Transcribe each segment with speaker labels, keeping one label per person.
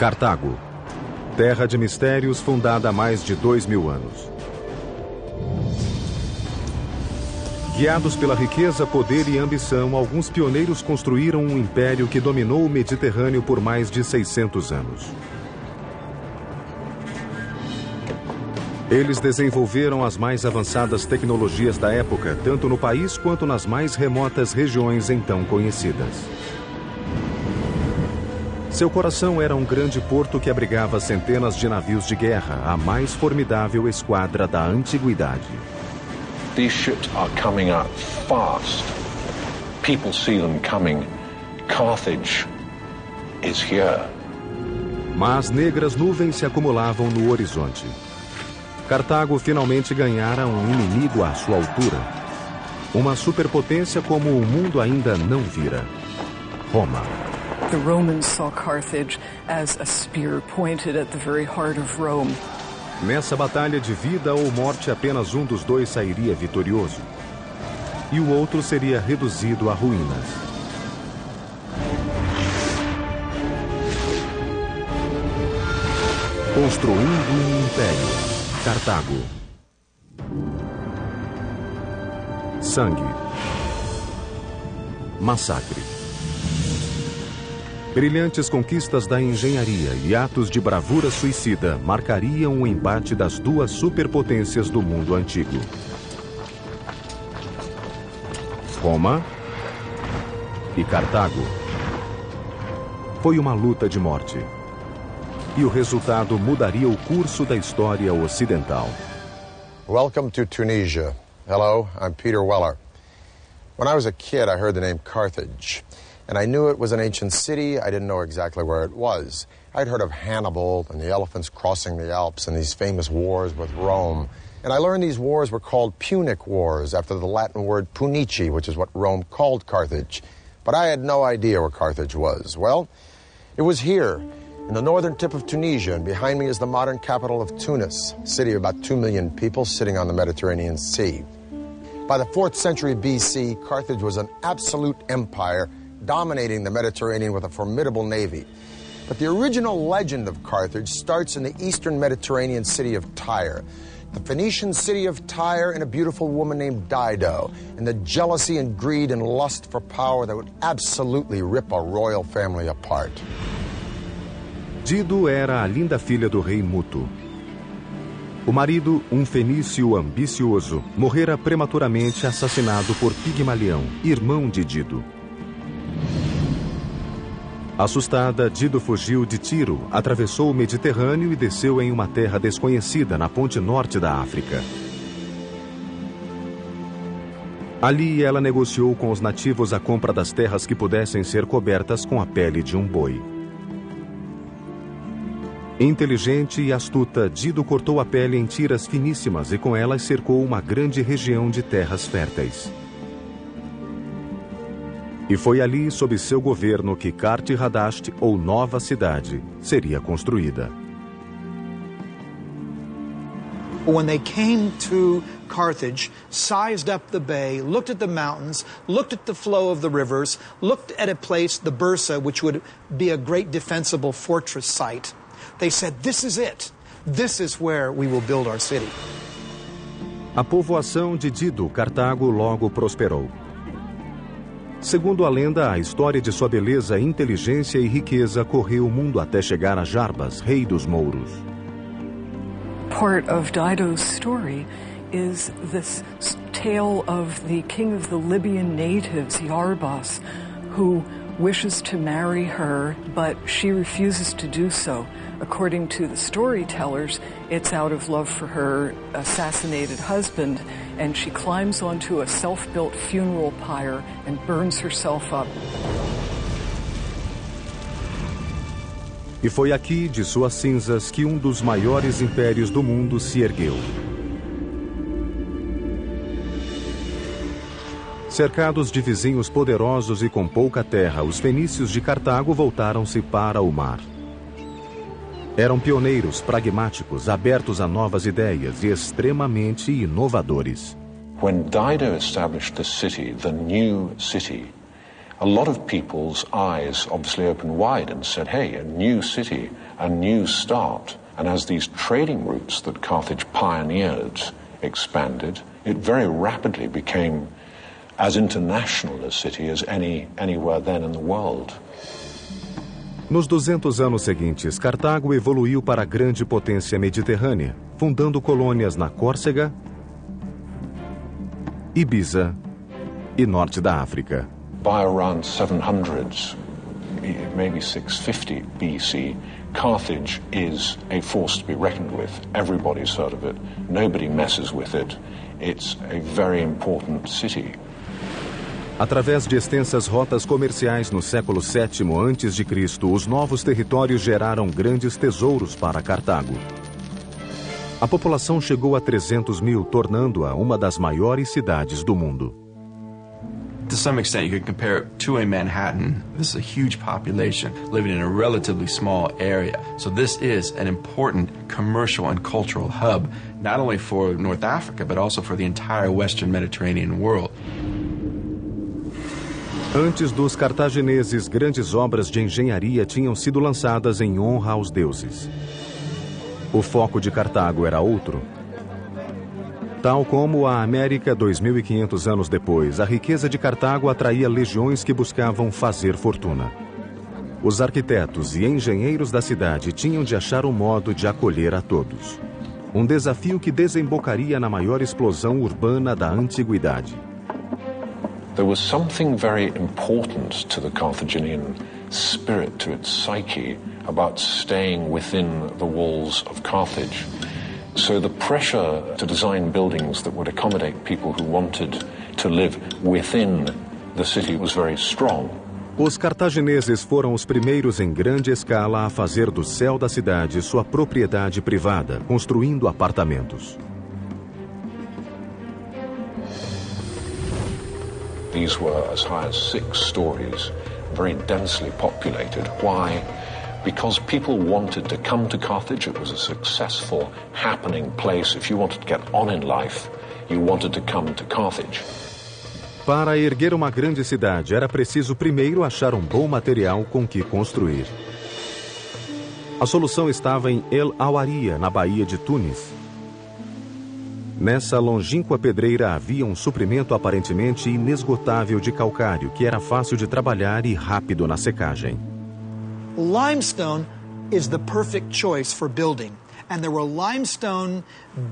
Speaker 1: Cartago, terra de mistérios fundada há mais de 2000 anos. Guiados pela riqueza, poder e ambição, alguns pioneiros construíram um império que dominou o Mediterrâneo por mais de 600 anos. Eles desenvolveram as mais avançadas tecnologias da época, tanto no país quanto nas mais remotas regiões então conhecidas. Seu coração era um grande porto que abrigava centenas de navios de guerra, a mais formidável esquadra da antiguidade.
Speaker 2: These ships are coming up fast. People see them coming. Carthage is here.
Speaker 1: Mas negras nuvens se acumulavam no horizonte. Cartago finalmente ganhara um inimigo à sua altura. Uma superpotência como o mundo ainda não vira. Roma.
Speaker 3: The Romans saw Carthage as a spear pointed at the very heart of Rome.
Speaker 1: Nessa batalha de vida ou morte, apenas um dos dois sairia vitorioso. E o outro seria reduzido a ruínas. Construindo um império. Cartago. Sangue. Massacre. Brilhantes conquistas da engenharia e atos de bravura suicida marcariam o embate das duas superpotências do mundo antigo. Roma e Cartago. Foi uma luta de morte. E o resultado mudaria o curso da história ocidental.
Speaker 4: Welcome to Tunisia. Hello, I'm Peter Weller. When I was a kid, I heard the name Carthage. And I knew it was an ancient city. I didn't know exactly where it was. I'd heard of Hannibal and the elephants crossing the Alps and these famous wars with Rome. And I learned these wars were called Punic Wars, after the Latin word punici, which is what Rome called Carthage. But I had no idea where Carthage was. Well, it was here, in the northern tip of Tunisia, and behind me is the modern capital of Tunis, a city of about 2 million people sitting on the Mediterranean Sea. By the 4th century BC, Carthage was an absolute empire, dominating the Mediterranean with a formidable navy. But the original legend of Carthage starts in the eastern Mediterranean city of Tyre. The Phoenician city of Tyre and a beautiful woman named Dido, and the jealousy and greed and lust for power that would absolutely rip a royal family apart.
Speaker 1: Dido era a linda filha do rei Muto. O marido, um fenício ambicioso, morrera prematuramente assassinado por Pigmalião, irmão de Dido. Assustada, Dido fugiu de Tiro, atravessou o Mediterrâneo e desceu em uma terra desconhecida na ponte norte da África. Ali ela negociou com os nativos a compra das terras que pudessem ser cobertas com a pele de um boi. Inteligente e astuta, Dido cortou a pele em tiras finíssimas e com elas cercou uma grande região de terras férteis. E foi ali, sob seu governo, que Cart-Hadasht, ou Nova Cidade, seria construída.
Speaker 5: When they came to Carthage, sized up the bay, looked at the mountains, looked at the flow of the rivers, looked at a place, the Bursa, which would be a great defensible fortress site, they said, this is it. This is where we will build our city.
Speaker 1: A povoação de Dido, Cartago, logo prosperou. Segundo a lenda, a história de sua beleza, inteligência e riqueza correu o mundo até chegar a Jarbas, rei dos mouros.
Speaker 3: Part of Dido's story is this tale of the king of the Libyan natives, Jarbas, who wishes to marry her, but she refuses to do so. According to the storytellers, it's out of love for her assassinated husband, and she climbs onto a self-built funeral pyre and burns herself up.
Speaker 1: E foi aqui, de suas cinzas, que um dos maiores impérios do mundo se ergueu. Cercados de vizinhos poderosos e com pouca terra, os fenícios de Cartago voltaram-se para o mar. Eram pioneiros, pragmáticos, abertos a novas ideias e extremamente inovadores.
Speaker 2: When Dido established the city, the new city, a lot of people's eyes obviously opened wide and said, hey, a new city, a new start. And as these trading routes that Carthage pioneered expanded, it very rapidly became as international a city as anywhere then in the world.
Speaker 1: Nos 200 anos seguintes, Cartago evoluiu para a grande potência mediterrânea, fundando colônias na Córcega, Ibiza e norte da África.
Speaker 2: By around 700, maybe 650 BC, Carthage is a force to be reckoned with. Everybody's heard of it. Nobody messes with it. It's a very important city.
Speaker 1: Através de extensas rotas comerciais no século VII a.C., os novos territórios geraram grandes tesouros para Cartago. A população chegou a 300 mil, tornando-a uma das maiores cidades do mundo.
Speaker 6: To some extent, you could compare it to a Manhattan. This is a huge population living in a relatively small area. So this is an important commercial and cultural hub, not only for North Africa, but also for the entire Western Mediterranean world.
Speaker 1: Antes dos cartagineses, grandes obras de engenharia tinham sido lançadas em honra aos deuses. O foco de Cartago era outro. Tal como a América 2.500 anos depois, a riqueza de Cartago atraía legiões que buscavam fazer fortuna. Os arquitetos e engenheiros da cidade tinham de achar um modo de acolher a todos. Um desafio que desembocaria na maior explosão urbana da antiguidade.
Speaker 2: There was something very important to the Carthaginian spirit, to its psyche, about staying within the walls of Carthage. So the pressure to design buildings that would accommodate people who wanted to live within the city was very strong.
Speaker 1: Os cartagineses foram os primeiros em grande escala a fazer do céu da cidade sua propriedade privada, construindo apartamentos.
Speaker 2: These were as high as 6 stories, very densely populated. Why? Because people wanted to come to Carthage. It was a successful, happening place. If you wanted to get on in life, you wanted to come to Carthage.
Speaker 1: Para erguer uma grande cidade, era preciso primeiro achar um bom material com que construir. A solução estava em El Awaria, na Baía de Túnez. Nessa longínqua pedreira havia um suprimento aparentemente inesgotável de calcário, que era fácil de trabalhar e rápido na secagem.
Speaker 5: Limestone is the perfect choice for building. And there were limestone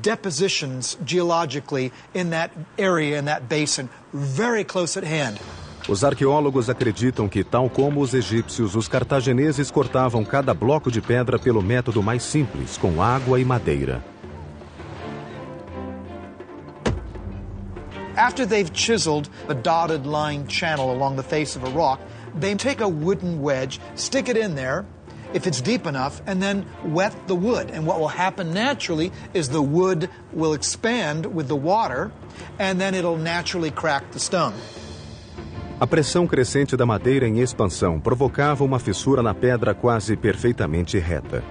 Speaker 5: depositions geologically in that area, in that basin, very close at hand.
Speaker 1: Os arqueólogos acreditam que, tal como os egípcios, os cartagineses cortavam cada bloco de pedra pelo método mais simples, com água e madeira.
Speaker 5: After they've chiseled a dotted line channel along the face of a rock, they take a wooden wedge, stick it in there, if it's deep enough, and then wet the wood. And what will happen naturally is the wood will expand with the water, and then it'll naturally crack the stone.
Speaker 1: A pressão crescente da madeira em expansão provocava uma fissura na pedra quase perfeitamente reta.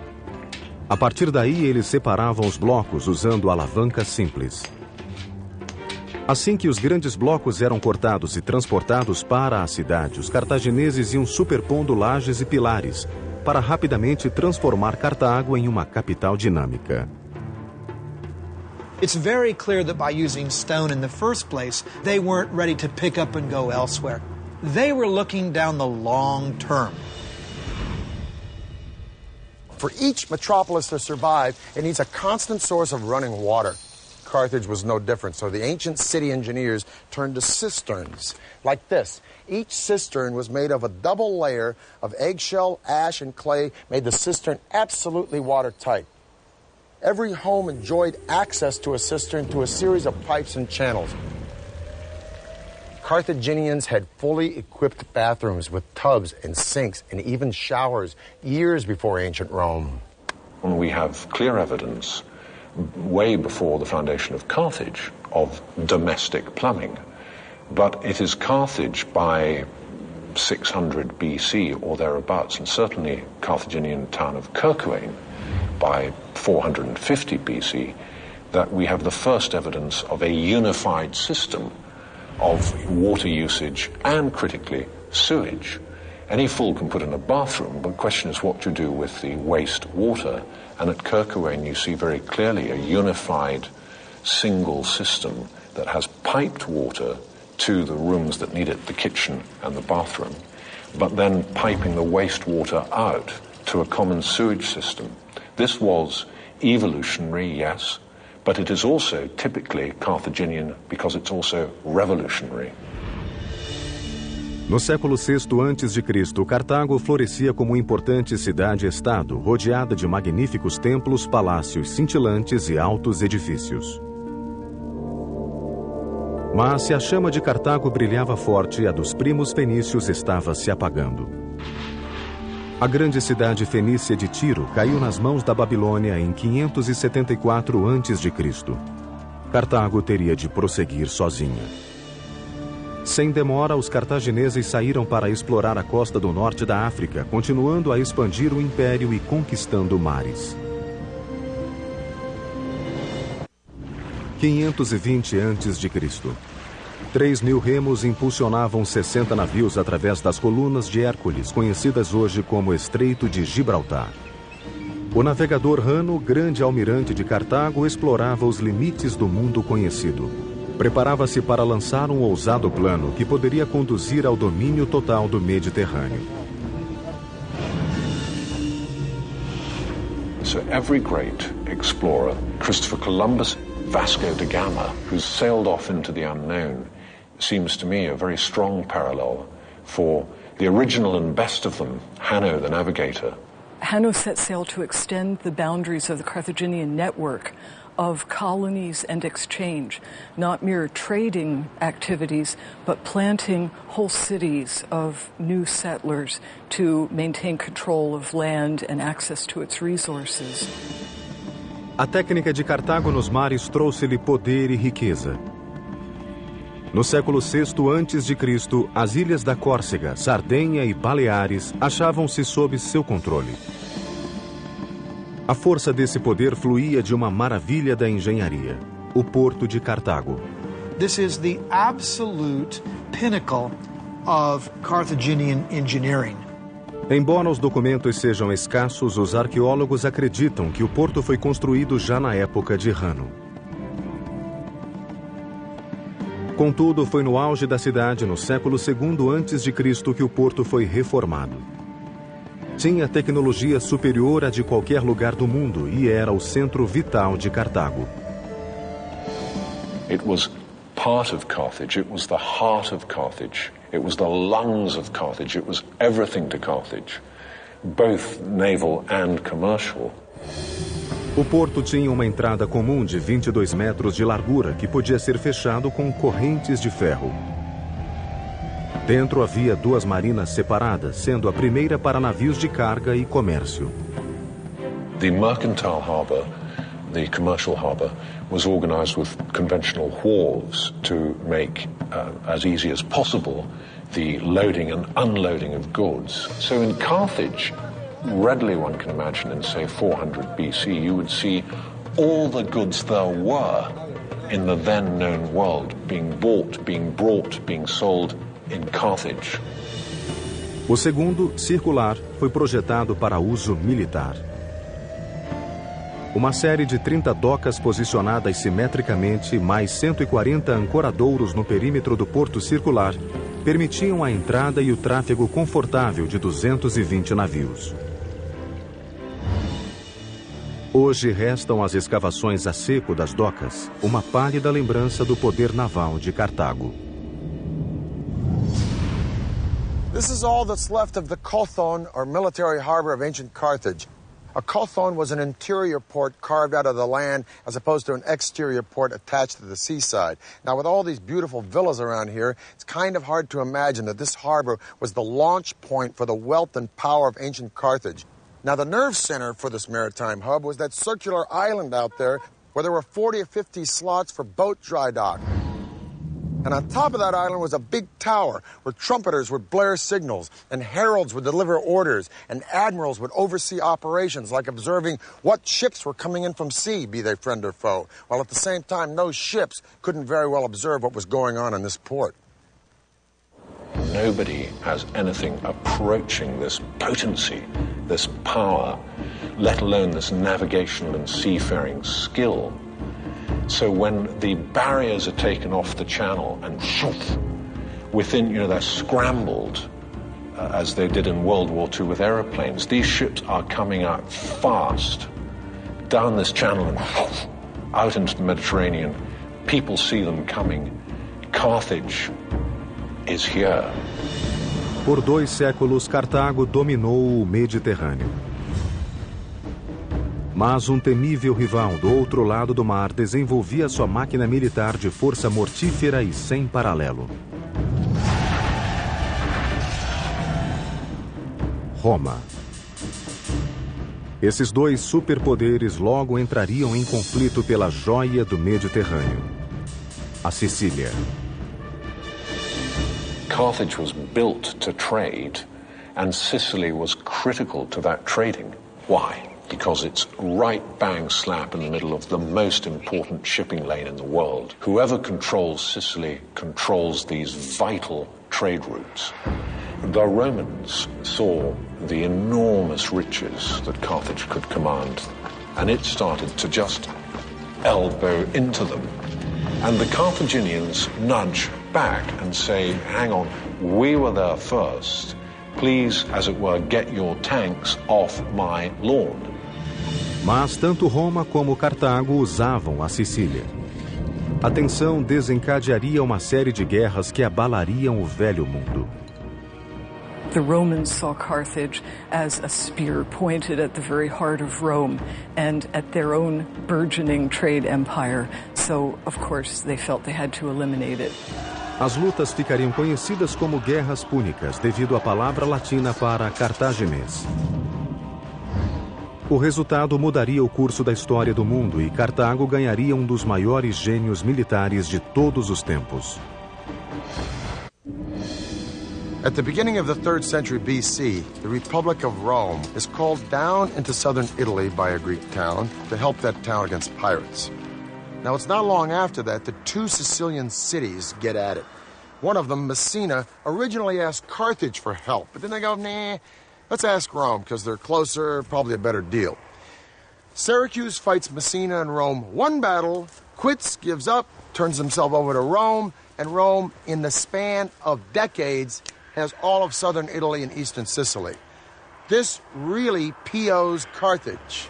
Speaker 1: A partir daí, eles separavam os blocos usando alavancas simples. Assim que os grandes blocos eram cortados e transportados para a cidade, os cartagineses iam superpondo lajes e pilares, para rapidamente transformar Cartago em uma capital dinâmica.
Speaker 5: It's very clear that by using stone in the first place, they weren't ready to pick up and go elsewhere. They were looking down the long term.
Speaker 4: For each metropolis to survive, it needs a constant source of running water. Carthage was no different, so the ancient city engineers turned to cisterns, like this. Each cistern was made of a double layer of eggshell, ash, and clay, made the cistern absolutely watertight. Every home enjoyed access to a cistern through a series of pipes and channels. Carthaginians had fully equipped bathrooms with tubs and sinks and even showers years before ancient Rome.
Speaker 2: We have clear evidence way before the foundation of Carthage of domestic plumbing. But it is Carthage by 600 BC or thereabouts, and certainly Carthaginian town of Kirkuane by 450 BC, that we have the first evidence of a unified system of water usage and, critically, sewage. Any fool can put in a bathroom, but the question is what to do with the waste water. And at Kerkouane you see very clearly a unified single system that has piped water to the rooms that need it, the kitchen and the bathroom, but then piping the wastewater out to a common sewage system. This was evolutionary, yes, but it is also typically Carthaginian because it's also revolutionary.
Speaker 1: No século VI a.C., Cartago florescia como importante cidade-estado, rodeada de magníficos templos, palácios cintilantes e altos edifícios. Mas se a chama de Cartago brilhava forte, a dos primos fenícios estava se apagando. A grande cidade fenícia de Tiro caiu nas mãos da Babilônia em 574 a.C. Cartago teria de prosseguir sozinha. Sem demora, os cartagineses saíram para explorar a costa do norte da África, continuando a expandir o império e conquistando mares. 520 a.C. 3.000 remos impulsionavam 60 navios através das colunas de Hércules, conhecidas hoje como Estreito de Gibraltar. O navegador Hanno, grande almirante de Cartago, explorava os limites do mundo conhecido. Preparava-se para lançar um ousado plano que poderia conduzir ao domínio total do Mediterrâneo.
Speaker 2: So every great explorer, Christopher Columbus, Vasco da Gama, who sailed off into the unknown, seems to me a very strong parallel for the original and best of them, Hanno the navigator.
Speaker 3: Hanno set sail to extend the boundaries of the Carthaginian network of colonies and exchange, not mere trading activities, but planting whole cities of new settlers to maintain control of land and access to its resources.
Speaker 1: A técnica de Cartago nos mares trouxe-lhe poder e riqueza. No século VI a.C., as ilhas da Córcega, Sardenha e Baleares achavam-se sob seu controle. A força desse poder fluía de uma maravilha da engenharia, o Porto de Cartago.
Speaker 5: This is the absolute pinnacle of Carthaginian engineering.
Speaker 1: Embora os documentos sejam escassos, os arqueólogos acreditam que o porto foi construído já na época de Hanno. Contudo, foi no auge da cidade, no século II a.C., que o porto foi reformado. Tinha tecnologia superior à de qualquer lugar do mundo e era o centro vital de Cartago.
Speaker 2: It was part of Carthage, it was the heart of Carthage, it was the lungs of Carthage, it was everything to Carthage, both naval and commercial.
Speaker 1: O porto tinha uma entrada comum de 22 metros de largura que podia ser fechado com correntes de ferro. Dentro havia duas marinas separadas, sendo a primeira para navios de carga e comércio.
Speaker 2: The mercantile harbour, the commercial harbour, was organized with conventional wharves to make as easy as possible the loading and unloading of goods. So in Carthage, readily one can imagine in, say, 400 BC, you would see all the goods there were in the then known world being bought, being brought, being sold in Carthage.
Speaker 1: O segundo, circular, foi projetado para uso militar. Uma série de 30 docas posicionadas simetricamente, mais 140 ancoradouros no perímetro do porto circular, permitiam a entrada e o tráfego confortável de 220 navios. Hoje restam as escavações a seco das docas, uma pálida lembrança do poder naval de Cartago.
Speaker 4: This is all that's left of the Kothon, or military harbor of ancient Carthage. A kothon was an interior port carved out of the land as opposed to an exterior port attached to the seaside. Now, with all these beautiful villas around here, it's kind of hard to imagine that this harbor was the launch point for the wealth and power of ancient Carthage. Now, the nerve center for this maritime hub was that circular island out there where there were 40 or 50 slots for boat dry dock. And on top of that island was a big tower where trumpeters would blare signals and heralds would deliver orders and admirals would oversee operations like observing what ships were coming in from sea, be they friend or foe, while at the same time those ships couldn't very well observe what was going on in this port.
Speaker 2: nobody has anything approaching this potency, this power, let alone this navigational and seafaring skill. So when the barriers are taken off the channel and within, they're scrambled, as they did in World War II with aeroplanes, these ships are coming out fast down this channel and out into the Mediterranean. People see them coming. Carthage is here.
Speaker 1: Por 2 séculos, Cartago dominou o Mediterrâneo. Mas um temível rival do outro lado do mar desenvolvia sua máquina militar de força mortífera e sem paralelo. Roma. Esses 2 superpoderes logo entrariam em conflito pela joia do Mediterrâneo, a Sicília.
Speaker 2: Carthage was built to trade, and Sicily was critical to that trading. Why? Because it's right bang slap in the middle of the most important shipping lane in the world. Whoever controls Sicily controls these vital trade routes. The Romans saw the enormous riches that Carthage could command, and it started to just elbow into them. And the Carthaginians nudge back and say, hang on, we were there first. Please, as it were, get your tanks off my lawn.
Speaker 1: Mas tanto Roma como Cartago usavam a Sicília. A tensão desencadearia uma série de guerras que abalariam o velho mundo.
Speaker 3: The Romans saw Carthage as a spear pointed at the very heart of Rome and at their own burgeoning trade empire. So, of course, they felt they had to eliminate it.
Speaker 1: As lutas ficariam conhecidas como Guerras Púnicas, devido à palavra latina para cartaginês. O resultado mudaria o curso da história do mundo e Cartago ganharia um dos maiores gênios militares de todos os tempos.
Speaker 4: At the beginning of the 3rd century BC, the Republic of Rome is called down into southern Italy by a Greek town to help that town against pirates. Now, it's not long after that 2 Sicilian cities get at it. One of them, Messina, originally asked Carthage for help, but then they go, nah, let's ask Rome, because they're closer, probably a better deal. Syracuse fights Messina and Rome 1 battle, quits, gives up, turns himself over to Rome, and Rome, in the span of decades, has all of southern Italy and eastern Sicily. This really POs Carthage,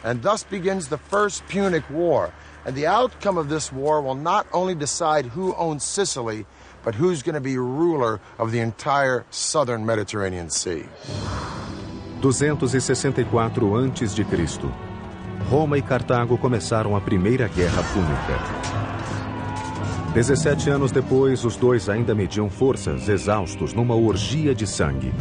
Speaker 4: and thus begins the First Punic War. And the outcome of this war will not only decide who owns Sicily, but who's going to be ruler of the entire southern Mediterranean Sea.
Speaker 1: 264 a.C. Roma e Cartago começaram a Primeira Guerra Púnica. 17 anos depois, os 2 ainda mediam forças, exaustos numa orgia de sangue.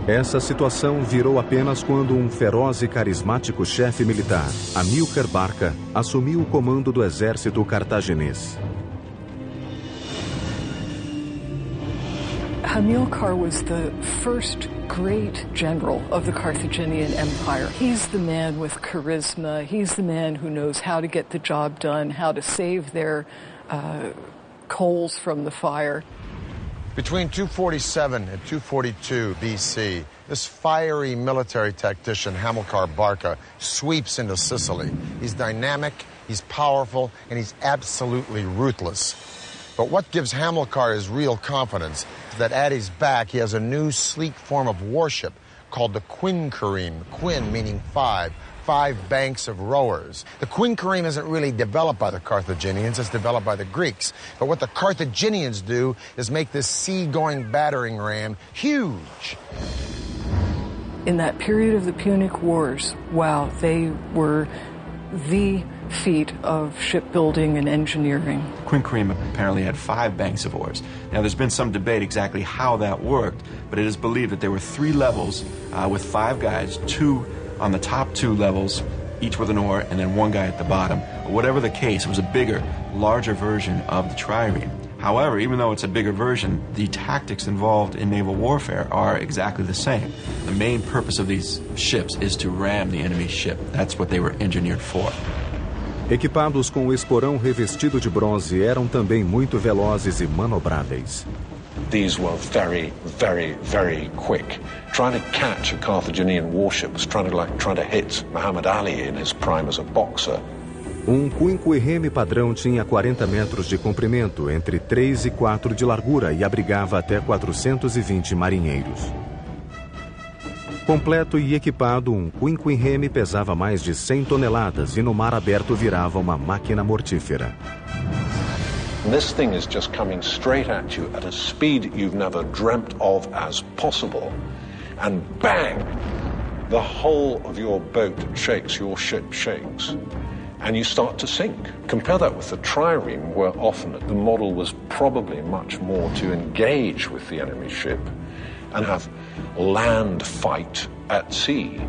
Speaker 1: Essa situação virou apenas quando um feroz e carismático chefe militar, Amílcar Barca, assumiu o comando do exército cartaginês.
Speaker 3: Hamilcar was the first great general of the Carthaginian Empire. He's the man with charisma. He's the man who knows how to get the job done, how to save their coals from the fire.
Speaker 4: Between 247 and 242 BC, this fiery military tactician, Hamilcar Barca, sweeps into Sicily. He's dynamic, he's powerful, and he's absolutely ruthless. But what gives Hamilcar his real confidence is that at his back he has a new sleek form of warship called the Quinquereme, quin meaning 5 banks of rowers. The Quinquereme isn't really developed by the Carthaginians, it's developed by the Greeks. But what the Carthaginians do is make this sea-going battering ram huge.
Speaker 3: In that period of the Punic Wars, wow, they were the feat of shipbuilding and engineering.
Speaker 6: Quinquereme apparently had 5 banks of oars. Now, there's been some debate exactly how that worked, but it is believed that there were 3 levels with 5 guys, 2 on the top 2 levels, each with an oar, and then 1 guy at the bottom. But whatever the case, it was a bigger, larger version of the trireme. However, even though it's a bigger version, the tactics involved in naval warfare are exactly the same. The main purpose of these ships is to ram the enemy's ship. That's what they were engineered for.
Speaker 1: Equipados com o esporão revestido de bronze, eram também muito velozes e manobráveis.
Speaker 2: These were very, very, very quick. Trying to catch a Carthaginian warship was trying to hit Muhammad Ali in his prime as a boxer.
Speaker 1: Um quinquireme padrão tinha 40 metros de comprimento, entre 3 e 4 de largura e abrigava até 420 marinheiros. Completo e equipado, um quinquireme pesava mais de 100 toneladas e no mar aberto virava uma máquina mortífera.
Speaker 2: This thing is just coming straight at you at a speed you've never dreamt of as possible. And bang! The whole of your boat shakes, your ship shakes. And you start to sink. Compare that with the trireme, where often the model was probably much more to engage with the enemy ship and have land fight at sea.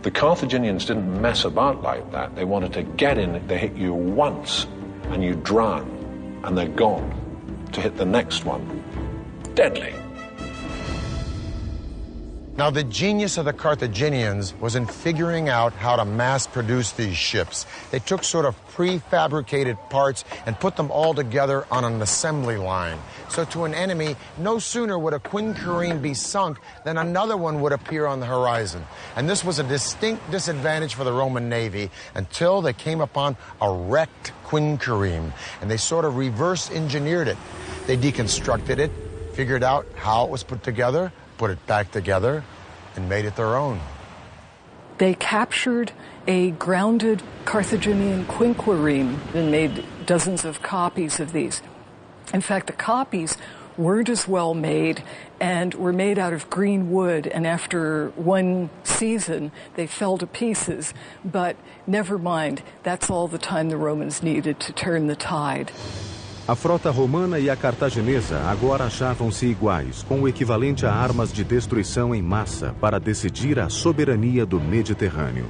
Speaker 2: The Carthaginians didn't mess about like that. They wanted to get in, they hit you once and you drown and they're gone. To hit the next one, deadly.
Speaker 4: Now, the genius of the Carthaginians was in figuring out how to mass-produce these ships. They took sort of prefabricated parts and put them all together on an assembly line. So to an enemy, no sooner would a quinquireme be sunk than another one would appear on the horizon. And this was a distinct disadvantage for the Roman Navy until they came upon a wrecked quinquireme, and they sort of reverse-engineered it. They deconstructed it, figured out how it was put together, put it back together, and made it their own.
Speaker 3: They captured a grounded Carthaginian quinquireme and made dozens of copies of these. In fact, the copies weren't as well made and were made out of green wood, and after one season they fell to pieces. But never mind, that's all the time the Romans needed to turn the tide.
Speaker 1: A frota romana e a cartaginesa agora achavam-se iguais, com o equivalente a armas de destruição em massa para decidir a soberania do Mediterrâneo.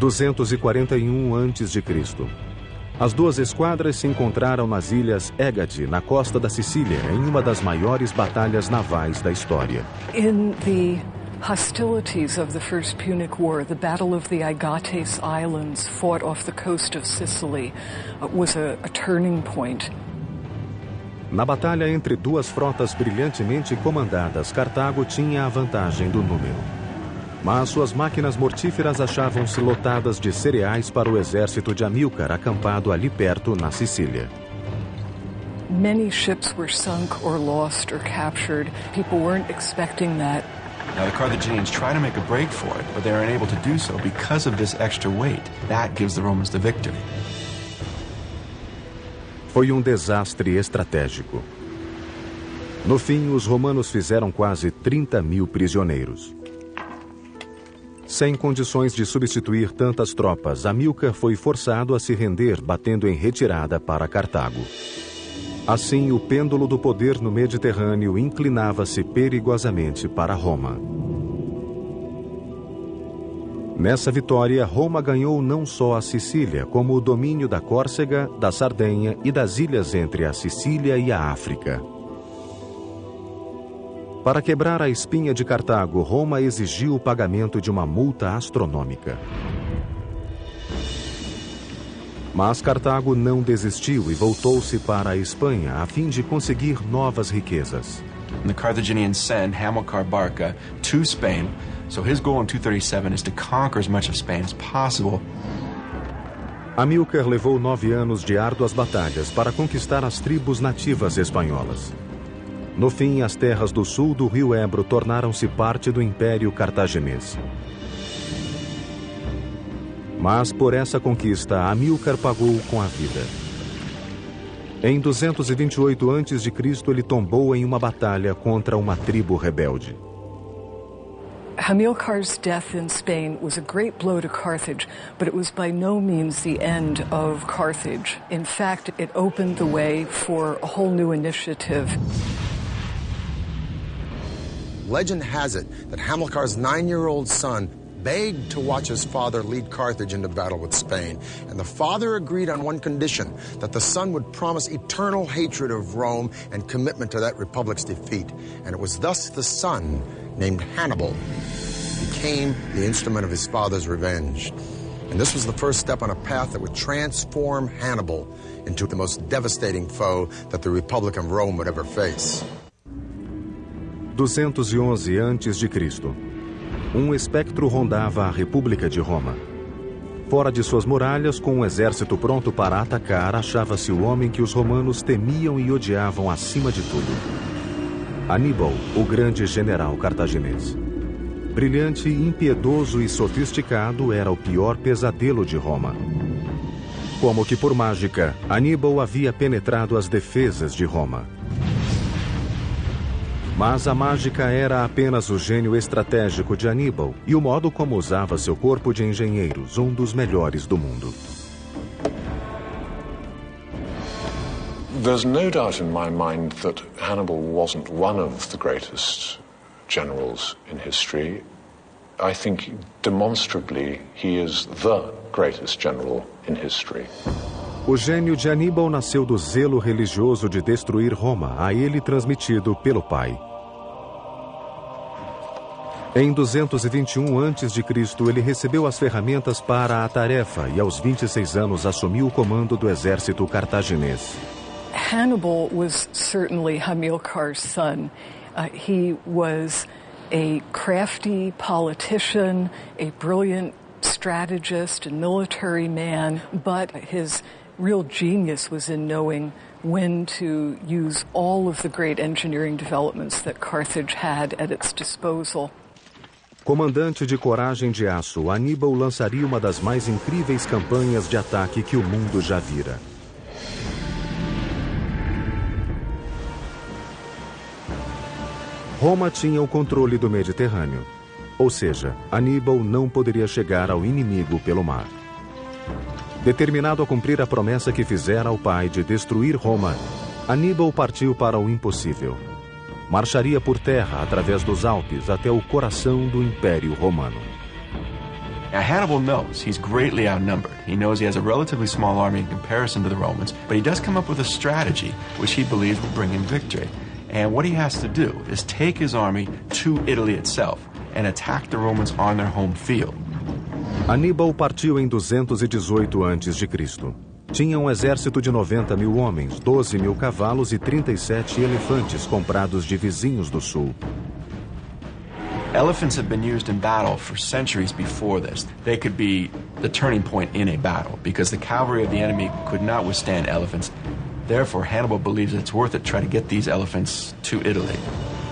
Speaker 1: 241 a.C. As duas esquadras se encontraram nas ilhas Egade, na costa da Sicília, em uma das maiores batalhas navais da história.
Speaker 3: In the hostilities of the First Punic War, the Battle of the Agates Islands, fought off the coast of Sicily, was a turning point.
Speaker 1: Na batalha entre duas frotas brilhantemente comandadas, Cartago tinha a vantagem do número. Mas suas máquinas mortíferas achavam-se lotadas de cereais para o exército de Amílcar, acampado ali perto, na Sicília.
Speaker 3: Many ships were sunk or lost or captured. People weren't expecting that.
Speaker 6: Now, the Carthaginians try to make a break for it, but they are unable to do so because of this extra weight. That gives the Romans the victory.
Speaker 1: Foi um desastre estratégico. No fim, os romanos fizeram quase 30.000 prisioneiros. Sem condições de substituir tantas tropas, Amílcar foi forçado a se render, batendo em retirada para Cartago. Assim, o pêndulo do poder no Mediterrâneo inclinava-se perigosamente para Roma. Nessa vitória, Roma ganhou não só a Sicília, como o domínio da Córcega, da Sardenha e das ilhas entre a Sicília e a África. Para quebrar a espinha de Cartago, Roma exigiu o pagamento de uma multa astronômica. Mas Cartago não desistiu e voltou-se para a Espanha a fim de conseguir novas riquezas.
Speaker 6: The Carthaginians send Hamilcar Barca to Spain, so his goal in 237 is to conquer as much of Spain as possible.
Speaker 1: Amílcar levou 9 anos de árduas batalhas para conquistar as tribos nativas espanholas. No fim, as terras do sul do rio Ebro tornaram-se parte do Império Cartaginês. Mas por essa conquista, Amílcar pagou com a vida. Em 228 a.C., ele tombou em uma batalha contra uma tribo rebelde.
Speaker 3: Hamilcar's death in Spain was a great blow to Carthage, but it was by no means the end of Carthage. In fact, it opened the way for a whole new initiative.
Speaker 4: Legend has it that Hamilcar's 9-year-old son begged to watch his father lead Carthage into battle with Spain. And the father agreed on one condition, that the son would promise eternal hatred of Rome and commitment to that republic's defeat. And it was thus the son, named Hannibal, became the instrument of his father's revenge. And this was the first step on a path that would transform Hannibal into the most devastating foe that the Republic of Rome would ever face.
Speaker 1: 211 a.C. Espectro rondava a República de Roma. Fora de suas muralhas, com um exército pronto para atacar, achava-se o homem que os romanos temiam e odiavam acima de tudo. Aníbal, o grande general cartaginês. Brilhante, impiedoso e sofisticado, era o pior pesadelo de Roma. Como que por mágica, Aníbal havia penetrado as defesas de Roma. Mas a mágica era apenas o gênio estratégico de Aníbal e o modo como usava seu corpo de engenheiros, um dos melhores do mundo.
Speaker 2: There's no doubt in my mind that Hannibal wasn't one of the greatest generals in history. I think demonstrably he is the greatest general in history.
Speaker 1: O gênio de Aníbal nasceu do zelo religioso de destruir Roma, a ele transmitido pelo pai. Em 221 a.C., ele recebeu as ferramentas para a tarefa e aos 26 anos assumiu o comando do exército cartaginês.
Speaker 3: Hannibal was certainly Hamilcar's son. He was a crafty politician, a brilliant strategist and military man, but his real genius was in knowing when to use all of the great engineering developments that Carthage had at its disposal.
Speaker 1: Comandante de coragem de aço, Aníbal lançaria uma das mais incríveis campanhas de ataque que o mundo já vira. Roma tinha o controle do Mediterrâneo, ou seja, Aníbal não poderia chegar ao inimigo pelo mar. Determinado a cumprir a promessa que fizera ao pai de destruir Roma, Aníbal partiu para o impossível. Marcharia por terra através dos Alpes até o coração do Império Romano.
Speaker 6: Now, Hannibal knows he's greatly outnumbered. He knows he has a relatively small army in comparison to the Romans, but he does come up with a strategy which he believes will bring him victory. And what he has to do is take his army to Italy itself and attack the Romans on their home field.
Speaker 1: Aníbal partiu em 218 a.C. Tinha um exército de 90.000 homens, 12.000 cavalos e 37 elefantes comprados de vizinhos do sul.
Speaker 6: Elephants have been used in battle for centuries before this. They could be the turning point in a battle because the cavalry of the enemy could not withstand elephants. Therefore, Hannibal believes it's worth it to try to get these elephants to Italy.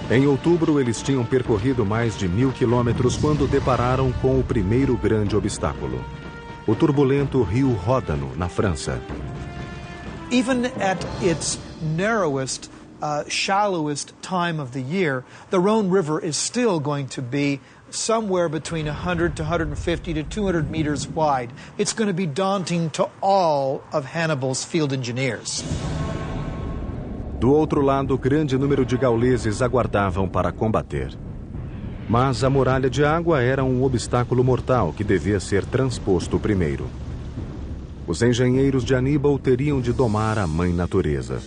Speaker 1: Em outubro, eles tinham percorrido mais de 1.000 quilômetros quando depararam com o primeiro grande obstáculo: o turbulento rio Ródano, na França.
Speaker 5: Even at its narrowest, shallowest time of the year, the Rhone River is still going to be somewhere between 100 to 150 to 200 meters wide. It's going to be daunting to all of Hannibal's field engineers.
Speaker 1: Do outro lado, grande número de gauleses aguardavam para combater. Mas a muralha de água era um obstáculo mortal que devia ser transposto primeiro. Os engenheiros de Aníbal teriam de domar a mãe natureza.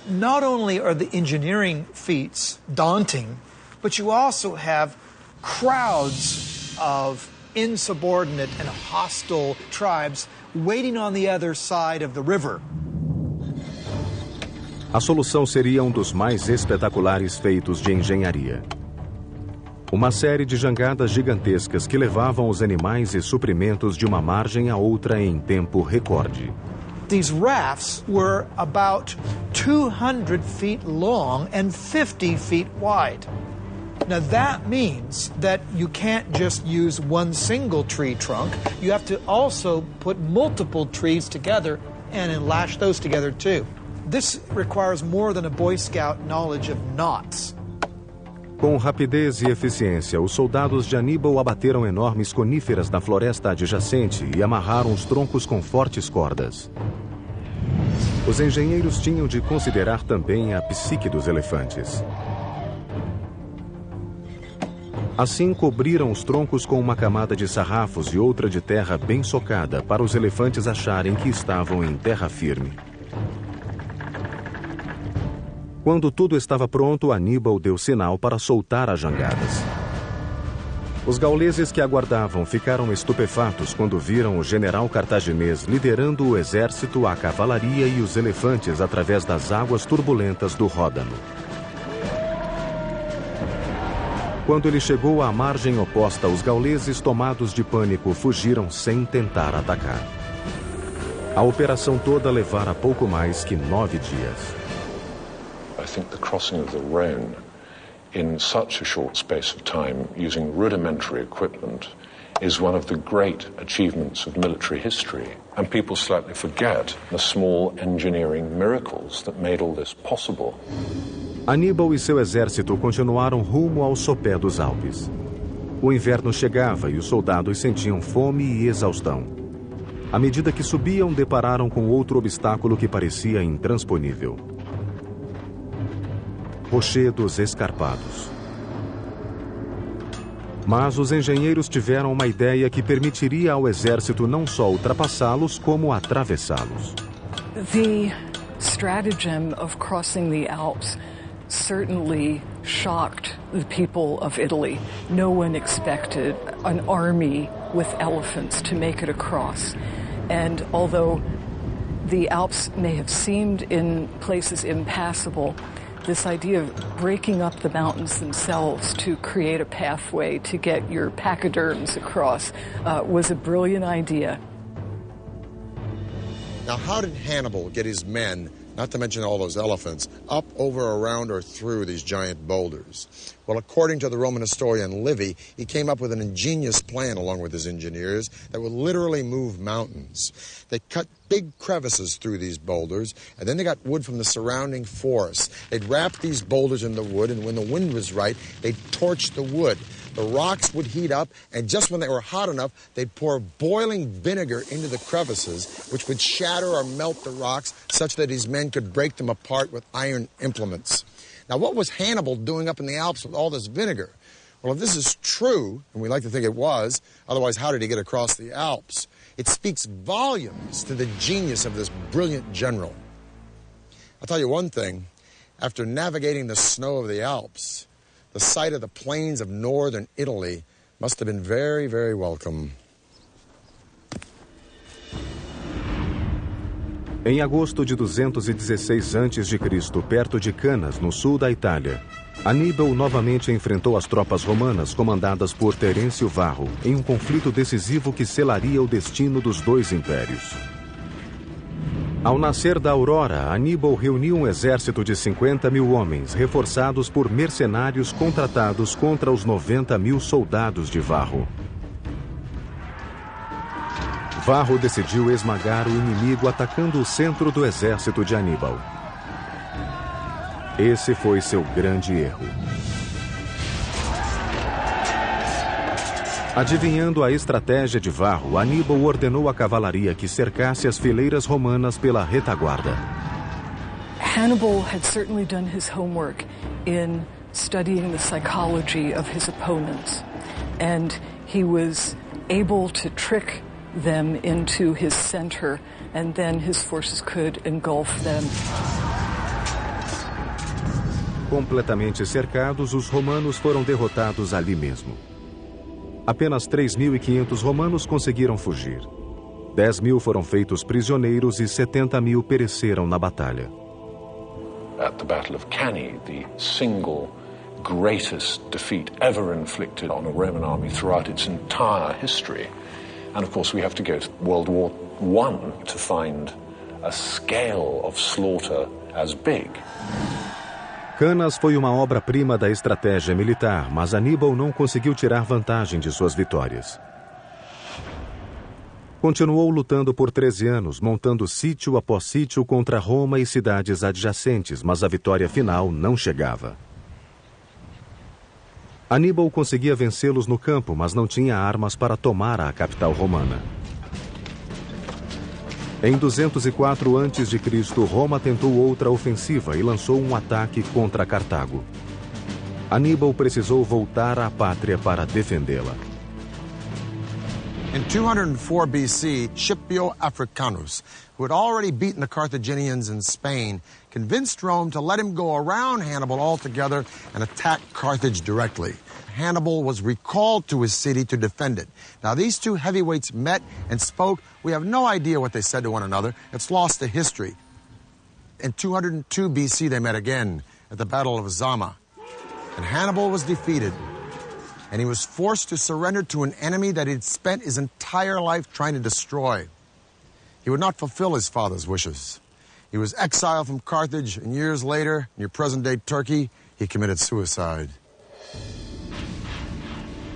Speaker 5: Not only are the engineering feats daunting, but you also have crowds of insubordinate and hostile tribes waiting on the other side of the river.
Speaker 1: A solução seria um dos mais espetaculares feitos de engenharia. Uma série de jangadas gigantescas que levavam os animais e suprimentos de uma margem a outra em tempo recorde.
Speaker 5: These rafts were about 200 feet long and 50 feet wide. Now that means that you can't just use one single tree trunk. You have to also put multiple trees together and then lash those together too. This requires more than a Boy Scout knowledge of knots.
Speaker 1: Com rapidez e eficiência, os soldados de Aníbal abateram enormes coníferas na floresta adjacente e amarraram os troncos com fortes cordas. Os engenheiros tinham de considerar também a psique dos elefantes. Assim, cobriram os troncos com uma camada de sarrafos e outra de terra bem socada para os elefantes acharem que estavam em terra firme. Quando tudo estava pronto, Aníbal deu sinal para soltar as jangadas. Os gauleses que aguardavam ficaram estupefatos quando viram o general cartaginês liderando o exército, a cavalaria e os elefantes através das águas turbulentas do Ródano. Quando ele chegou à margem oposta, os gauleses, tomados de pânico, fugiram sem tentar atacar. A operação toda levara pouco mais que 9 dias.
Speaker 2: I think the crossing of the Rhone in such a short space of time using rudimentary equipment is one of the great achievements of military history. And people slightly forget the small engineering miracles that made all this possible.
Speaker 1: Aníbal e seu exército continuaram rumo ao sopé dos Alpes. O inverno chegava e os soldados sentiam fome e exaustão. À medida que subiam, depararam com outro obstáculo que parecia intransponível. Rochedos escarpados. Mas os engenheiros tiveram uma ideia que permitiria ao exército não só ultrapassá-los, como atravessá-los.
Speaker 3: The stratagem of crossing the Alps certainly shocked the people of Italy. No one expected an army with elephants to make it across. And although the Alps may have seemed in places impassable, this idea of breaking up the mountains themselves to create a pathway to get your pachyderms across was a brilliant idea.
Speaker 4: Now, how did Hannibal get his men, not to mention all those elephants, up, over, around, or through these giant boulders? Well, according to the Roman historian Livy, he came up with an ingenious plan along with his engineers that would literally move mountains. They cut big crevices through these boulders, and then they got wood from the surrounding forest. They'd wrap these boulders in the wood, and when the wind was right, they'd torch the wood. The rocks would heat up, and just when they were hot enough, they'd pour boiling vinegar into the crevices, which would shatter or melt the rocks such that his men could break them apart with iron implements. Now, what was Hannibal doing up in the Alps with all this vinegar? Well, if this is true, and we like to think it was, otherwise how did he get across the Alps? It speaks volumes to the genius of this brilliant general. I'll tell you one thing, after navigating the snow of the Alps, the sight of the plains of northern Italy must have been very, very welcome.
Speaker 1: Em agosto de 216 a.C., perto de Canas, no sul da Itália, Aníbal novamente enfrentou as tropas romanas comandadas por Terêncio Varro em um conflito decisivo que selaria o destino dos dois impérios. Ao nascer da aurora, Aníbal reuniu um exército de 50.000 homens, reforçados por mercenários contratados contra os 90.000 soldados de Varro. Varro decidiu esmagar o inimigo atacando o centro do exército de Aníbal. Esse foi seu grande erro. Adivinhando a estratégia de Varro, Aníbal ordenou à cavalaria que cercasse as fileiras romanas pela retaguarda.
Speaker 3: Hannibal had certainly done his homework in studying the psychology of his opponents, and he was able to trick them into his center, and then his forces could engulf them.
Speaker 1: Completamente cercados, os romanos foram derrotados ali mesmo. Apenas 3.500 romanos conseguiram fugir. 10.000 foram feitos prisioneiros e 70.000 pereceram na batalha.
Speaker 2: At the Battle of Cannae, the single greatest defeat ever inflicted on a Roman army throughout its entire history. And of course we have to go to World War I to find a scale of slaughter as big.
Speaker 1: Canas foi uma obra-prima da estratégia militar, mas Aníbal não conseguiu tirar vantagem de suas vitórias. Continuou lutando por 13 anos, montando sítio após sítio contra Roma e cidades adjacentes, mas a vitória final não chegava. Aníbal conseguia vencê-los no campo, mas não tinha armas para tomar a capital romana. Em 204 a.C., Roma tentou outra ofensiva e lançou um ataque contra Cartago. Aníbal precisou voltar à pátria para defendê-la.
Speaker 4: In 204 BC, Scipio Africanus, who had already beaten the Carthaginians in Spain, convinced Rome to let him go around Hannibal altogether and attack Carthage directly. Hannibal was recalled to his city to defend it. Now, these two heavyweights met and spoke. We have no idea what they said to one another. It's lost to history. In 202 BC, they met again at the Battle of Zama. And Hannibal was defeated. And he was forced to surrender to an enemy that he'd spent his entire life trying to destroy. He would not fulfill his father's wishes. He was exiled from Carthage, and years later, near present-day Turkey, he committed suicide.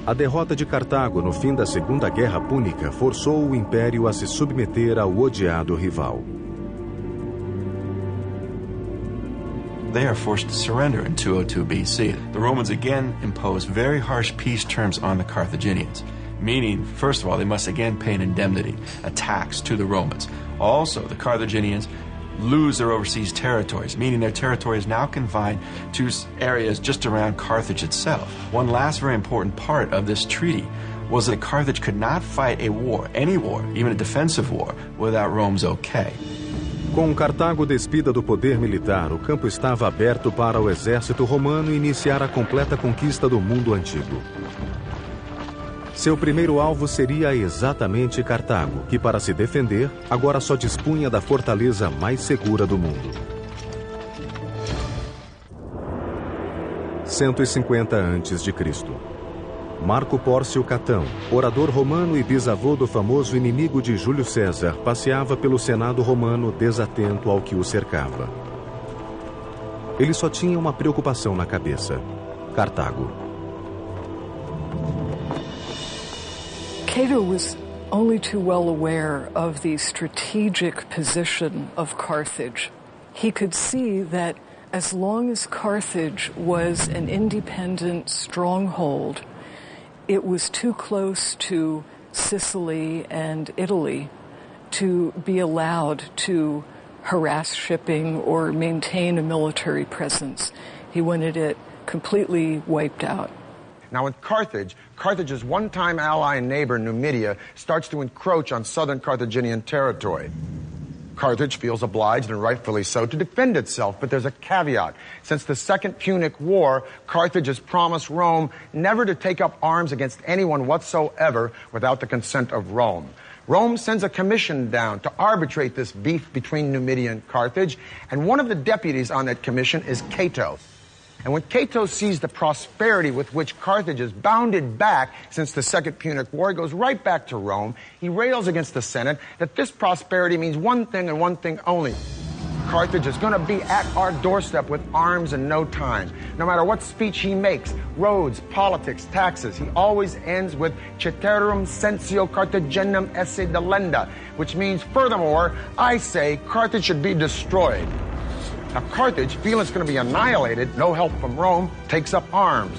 Speaker 1: A derrota de Cartago no fim da Segunda Guerra Púnica forçou o Império a se submeter ao odiado rival.
Speaker 6: They are forced to surrender in 202 BC. The Romans again impose very harsh peace terms on the Carthaginians, meaning, first of all, they must again pay an indemnity, a tax to the Romans. Also, the Carthaginians lose their overseas territories, meaning their territory is now confined to areas just around Carthage itself. One last very important part of this treaty was that Carthage could not fight a war, any war, even a defensive war, without Rome's okay.
Speaker 1: Com Cartago despida do poder militar, o campo estava aberto para o exército romano iniciar a completa conquista do mundo antigo. Seu primeiro alvo seria exatamente Cartago, que para se defender, agora só dispunha da fortaleza mais segura do mundo. 150 a.C. Marco Pórcio Catão, orador romano e bisavô do famoso inimigo de Júlio César, passeava pelo Senado romano desatento ao que o cercava. Ele só tinha uma preocupação na cabeça: Cartago.
Speaker 3: Cato was only too well aware of the strategic position of Carthage. He could see that as long as Carthage was an independent stronghold, it was too close to Sicily and Italy to be allowed to harass shipping or maintain a military presence. He wanted it completely wiped out.
Speaker 4: Now in Carthage's one-time ally and neighbor, Numidia, starts to encroach on southern Carthaginian territory. Carthage feels obliged, and rightfully so, to defend itself, but there's a caveat. Since the Second Punic War, Carthage has promised Rome never to take up arms against anyone whatsoever without the consent of Rome. Rome sends a commission down to arbitrate this beef between Numidia and Carthage, and one of the deputies on that commission is Cato. And when Cato sees the prosperity with which Carthage has bounded back since the Second Punic War, he goes right back to Rome. He rails against the Senate that this prosperity means one thing and one thing only: Carthage is going to be at our doorstep with arms in no time. No matter what speech he makes, roads, politics, taxes, he always ends with ceterum censeo Carthaginem esse delenda, which means, furthermore, I say Carthage should be destroyed. Now, Carthage, feeling it's going to be annihilated, no help from Rome, takes up arms.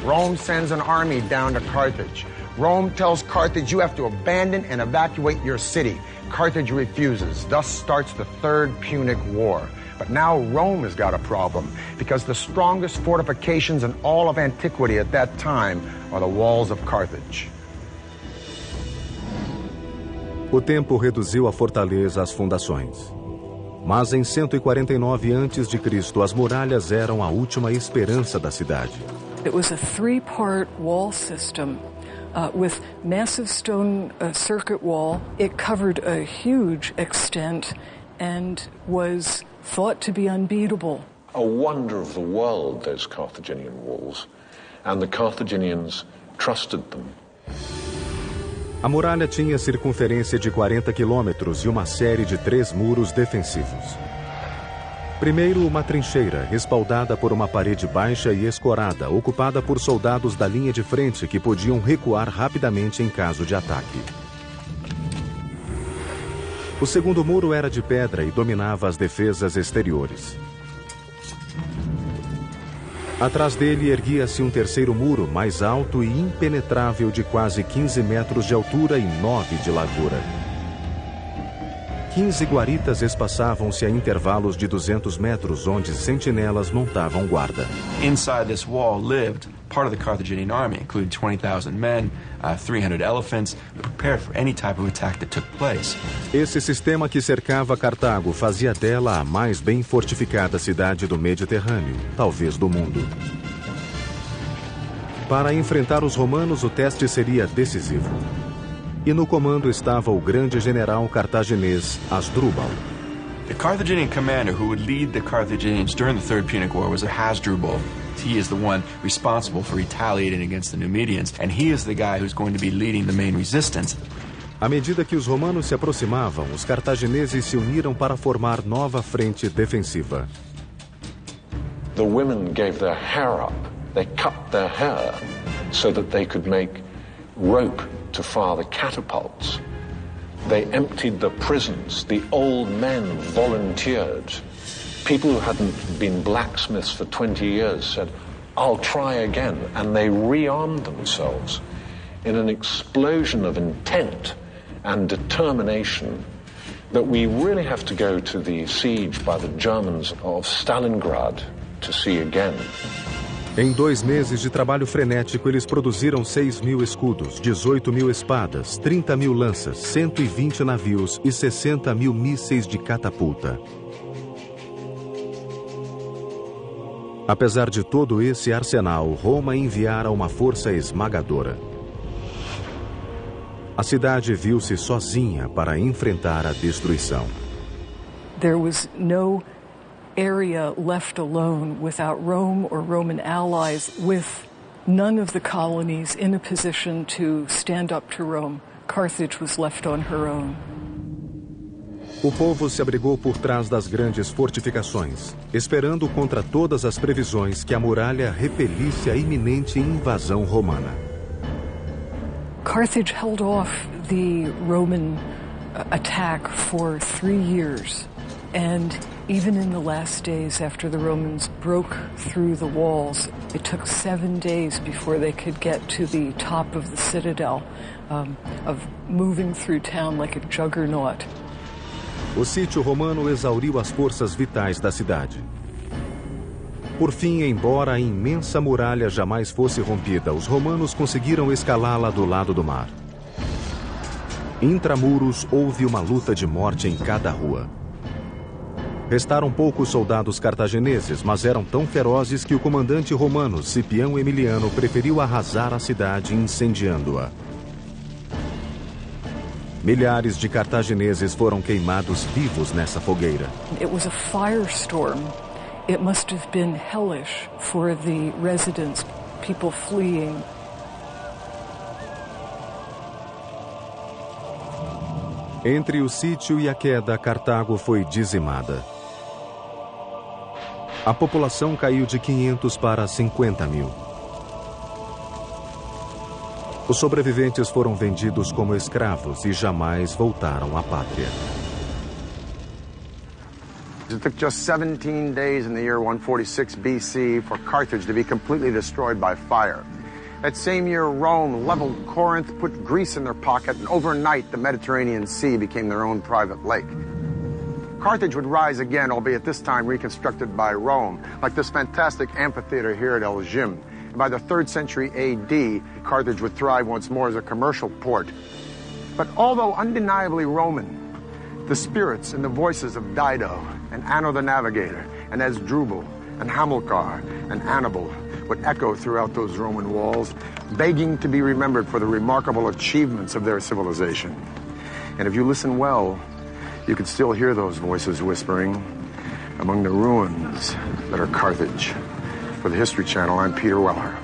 Speaker 4: Rome sends an army down to Carthage. Rome tells Carthage, you have to abandon and evacuate your city. Carthage refuses. Thus starts the Third Punic War. But now Rome has got a problem, because the strongest fortifications in all of antiquity at that time are the walls of Carthage.
Speaker 1: O tempo reduziu a fortaleza às fundações. Mas em 149 a.C., as muralhas eram a última esperança da cidade.
Speaker 3: It was a three-part wall system with massive stone circuit wall. It covered a huge extent and was thought to be unbeatable.
Speaker 2: A wonder of the world, those Carthaginian walls, and the Carthaginians trusted them.
Speaker 1: A muralha tinha circunferência de 40 quilômetros e uma série de 3 muros defensivos. Primeiro, uma trincheira, respaldada por uma parede baixa e escorada, ocupada por soldados da linha de frente que podiam recuar rapidamente em caso de ataque. O segundo muro era de pedra e dominava as defesas exteriores. Atrás dele erguia-se um terceiro muro, mais alto e impenetrável, de quase 15 metros de altura e 9 de largura. 15 guaritas espaçavam-se a intervalos de 200 metros, onde sentinelas montavam guarda.
Speaker 6: Inside this wall lived part of the Carthaginian army, including 20,000 men, 300 elephants, prepared for any type of attack that took place.
Speaker 1: Esse sistema que cercava Cartago fazia dela a mais bem fortificada cidade do Mediterrâneo, talvez do mundo. Para enfrentar os romanos, o teste seria decisivo. E no comando estava o grande general cartaginês Hasdrubal.
Speaker 6: The Carthaginian commander who would lead the Carthaginians during the Third Punic War was Hasdrubal. He is the one responsible for retaliating against the Numidians, and he is the guy who's going to be leading the main resistance.
Speaker 1: À medida que os romanos se aproximavam, os cartagineses se uniram para formar nova frente defensiva.
Speaker 2: The women gave their hair up. They cut their hair so that they could make rope to fire the catapults. They emptied the prisons. The old men volunteered. People who hadn't been blacksmiths for 20 years said, I'll try again. And they rearmed themselves in an explosion of intent and determination that we really have to go to the siege by the Germans of Stalingrad to see again.
Speaker 1: Em 2 meses de trabalho frenético, eles produziram 6.000 escudos, 18.000 espadas, 30.000 lanças, 120 navios e 60.000 mísseis de catapulta. Apesar de todo esse arsenal, Roma enviara uma força esmagadora. A cidade viu-se sozinha para enfrentar a destruição.
Speaker 3: There was no area left alone without Rome or Roman allies, with none of the colonies in a position to stand up to Rome. Carthage was left on her own.
Speaker 1: O povo se abrigou por trás das grandes fortificações, esperando contra todas as previsões que a muralha repelisse a iminente invasão romana.
Speaker 3: Carthage held off the Roman attack for 3 years, and even in the last days after the Romans broke through the walls, it took 7 days before they could get to the top of the citadel, of moving through town like a juggernaut.
Speaker 1: O sítio romano exauriu as forças vitais da cidade. Por fim, embora a imensa muralha jamais fosse rompida, os romanos conseguiram escalá-la do lado do mar. Intramuros, houve uma luta de morte em cada rua. Restaram poucos soldados cartagineses, mas eram tão ferozes que o comandante romano, Cipião Emiliano, preferiu arrasar a cidade incendiando-a. Milhares de cartagineses foram queimados vivos nessa fogueira.
Speaker 3: It was a firestorm. It must have been hellish for the residents, people fleeing.
Speaker 1: Entre o sítio e a queda, Cartago foi dizimada. A população caiu de 500 para 50.000. Os sobreviventes foram vendidos como escravos e jamais voltaram à pátria.
Speaker 4: It took just 17 days in the year 146 BC for Carthage to be completely destroyed by fire. That same year, Rome leveled Corinth, put Greece in their pocket, and overnight the Mediterranean Sea became their own private lake. Carthage would rise again, albeit this time reconstructed by Rome, like this fantastic amphitheater here at Elgin. And by the 3rd century AD, Carthage would thrive once more as a commercial port. But although undeniably Roman, the spirits and the voices of Dido and Anno the Navigator and Hasdrubal and Hamilcar and Hannibal would echo throughout those Roman walls, begging to be remembered for the remarkable achievements of their civilization. And if you listen well, you can still hear those voices whispering among the ruins that are Carthage. For the History Channel, I'm Peter Weller.